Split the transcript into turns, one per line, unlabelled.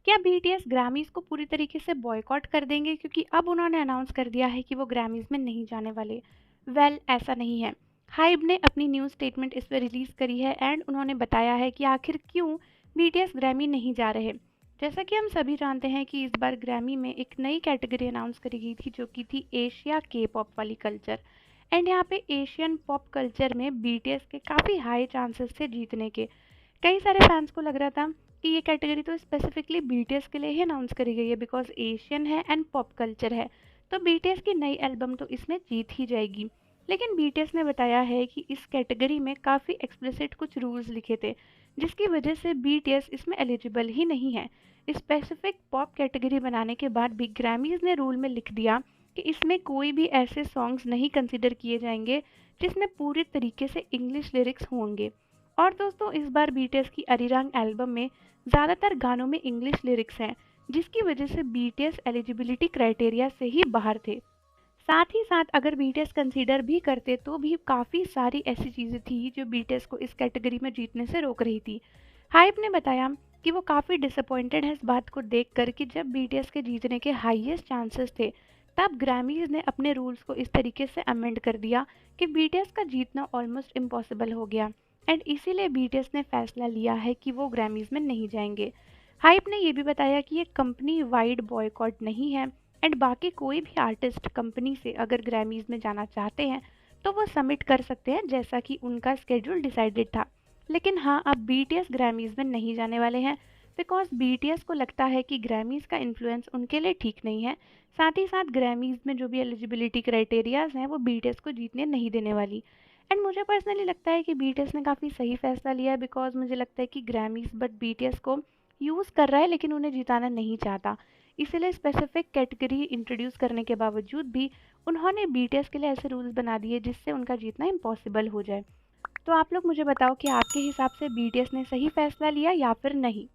क्या BTS Grammys को पूरी तरीके से बॉयकॉट कर देंगे क्योंकि अब उन्होंने अनाउंस कर दिया है कि वो ग्रैमीज़ में नहीं जाने वाले? वेल, ऐसा नहीं है। हाइब ने अपनी न्यूज़ स्टेटमेंट इस पे रिलीज़ करी है एंड उन्होंने बताया है कि आखिर क्यों बीटीएस ग्रैमी नहीं जा रहे। जैसा कि हम सभी जानते हैं कि इस बार ग्रैमी में एक नई कैटेगरी अनाउंस करी गई थी जो कि थी एशिया के पॉप वाली कल्चर। एंड यहाँ पे एशियन पॉप कल्चर में बीटीएस के काफ़ी हाई चांसेस थे जीतने के। कई सारे फैंस को लग रहा था कि ये कैटेगरी तो स्पेसिफिकली बीटीएस के लिए ही अनाउंस करी गई है बिकॉज एशियन है एंड पॉप कल्चर है, तो बीटीएस की नई एल्बम तो इसमें जीत ही जाएगी। लेकिन बीटीएस ने बताया है कि इस कैटेगरी में काफ़ी एक्सप्लिसिट कुछ रूल्स लिखे थे जिसकी वजह से बीटीएस इसमें एलिजिबल ही नहीं है। स्पेसिफिक पॉप कैटेगरी बनाने के बाद भी ग्रैमीज ने रूल में लिख दिया कि इसमें कोई भी ऐसे सॉन्ग्स नहीं कंसिडर किए जाएंगे जिसमें पूरे तरीके से इंग्लिश लिरिक्स होंगे। और दोस्तों, इस बार बीटीएस की अरिरांग एल्बम में ज़्यादातर गानों में इंग्लिश लिरिक्स हैं जिसकी वजह से बीटीएस एलिजिबिलिटी क्राइटेरिया से ही बाहर थे। साथ ही साथ अगर बीटीएस कंसीडर भी करते तो भी काफ़ी सारी ऐसी चीज़ें थी जो बीटीएस को इस कैटेगरी में जीतने से रोक रही थी। हाइप ने बताया कि वो काफ़ी डिसअपॉइंटेड है इस बात को देख कर कि जब बीटीएस के जीतने के हाईएस्ट चांसेस थे तब ग्रैमीज ने अपने रूल्स को इस तरीके से अमेंड कर दिया कि बीटीएस का जीतना ऑलमोस्ट इम्पॉसिबल हो गया एंड इसीलिए बीटीएस ने फैसला लिया है कि वो ग्रैमीज में नहीं जाएंगे। हाइप ने ये भी बताया कि ये कंपनी वाइड बॉयकॉट नहीं है एंड बाकी कोई भी आर्टिस्ट कंपनी से अगर ग्रैमीज में जाना चाहते हैं तो वो सबमिट कर सकते हैं जैसा कि उनका स्केड्यूल डिसाइडेड था। लेकिन हाँ, अब बीटीएस ग्रैमीज में नहीं जाने वाले हैं बिकॉज बीटीएस को लगता है कि ग्रैमीज का इन्फ्लुएंस उनके लिए ठीक नहीं है। साथ ही साथ ग्रैमीज में जो भी एलिजिबिलिटी क्राइटेरियाज हैं वो बीटीएस को जीतने नहीं देने वाली। एंड मुझे पर्सनली लगता है कि बीटीएस ने काफ़ी सही फैसला लिया है बिकॉज मुझे लगता है कि ग्रैमीज बट बीटीएस को यूज़ कर रहा है लेकिन उन्हें जिताना नहीं चाहता। इसीलिए स्पेसिफिक कैटेगरी इंट्रोड्यूस करने के बावजूद भी उन्होंने बीटीएस के लिए ऐसे रूल्स बना दिए जिससे उनका जीतना इम्पॉसिबल हो जाए। तो आप लोग मुझे बताओ कि आपके हिसाब से बीटीएस ने सही फैसला लिया या फिर नहीं।